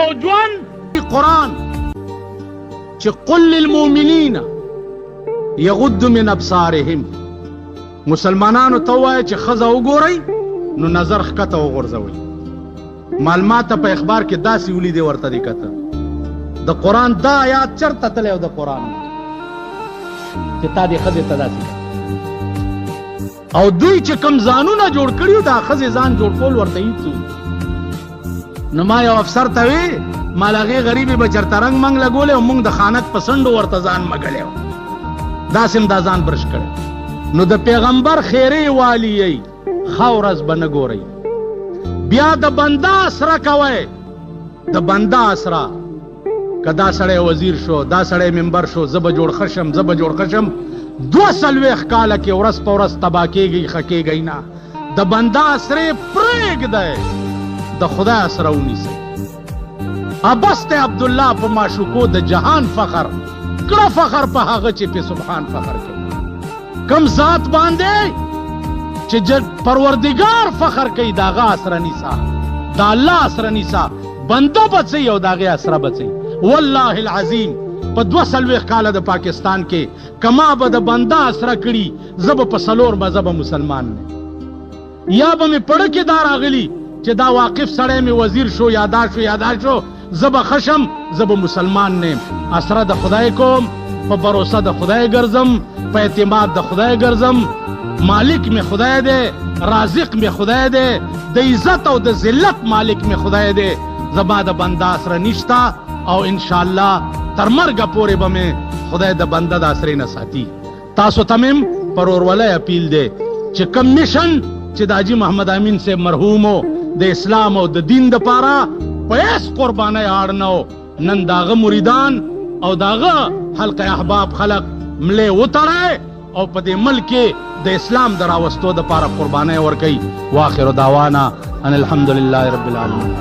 او ژوند قرآن چې قل للمؤمنین یغضوا من ابصارهم، مسلمانانو ته وایي چې ښځه وګورئ نو نظر ښکته وغورځوئ. معلومات په اخبار کې داسې ولیدې ورته دې کته د قرآن دا آیات چرته تللی او د قرآن چې تا دې ښځې ته داسې او دوی چې کوم ځانونه جوړ کړي دا ښځې ځان جوړ کول ورته هېڅ نو ما یو افسر ته وی مال هغې غریبې به چېرته رنګ منګ لګولی او موږ د خانک په څنډو ورته ځان مږلی و، داسې هم دا ځان برش کړی. نو د پیغمبر خیرې والی یی ښه ورځ به نه ګورئ. بیا د بنده اسره کوئ، د بنده اسره که دا سړی وزیر شو، دا سړی ممبر شو، زه به جوړ ښه شم، زه به جوړ ښه شم، 240 کاله کې ورځ په ورځ تباه کېږئ، ښه کېږئ نه. د بنده اسرې پرېږدئ، د خدای اسره ونیسئ. بس دی عبدالله په معشوقو د جهان فخر کړه فخر په هغه چې په سبحان فخر کوي. کم ذات باندې چې پروردگار فخر کوي د هغه اسره نیسه، د الله اسره نیسه، بنده بچئ او د هغې اسره بچئ. والله العظیم په 240 کاله د پاکستان کې کما به د بنده اسره کړي زه به په 4 مذهبه مسلمان نه یا به مې پړه کې دا راغلي چې دا واقف سړی مې وزیر شو یا دا شو یا دا شو، زه به ښه شم، زه به مسلمان نیم. اسره د خدای کوم، په بروسه د خدای ګرځم، په اعتماد د خدای ګرځم. مالک مې خدای دی، رازق مې خدای دی، د عزت او د ذلت مالک مې خدای دی. زما د بنده اسره نشته او انشاءالله تر مرګه پورې به مې خدای د بنده د اسرې نه ساتي. تاسو ته مې پر ورولۍ اپیل دی چې کم میشن چې د حاجي محمد امین صاحب مرحومو د اسلام او د دین دپاره په هېڅ قربانۍ اړ نه و، نن د هغه مریدان او د هغه حلقه احباب خلق ملې وتړی او په دې ملک کې د اسلام د راوستو دپاره قربانۍ ورکوي. واخر دعوانا ان الحمد لله رب العالمین.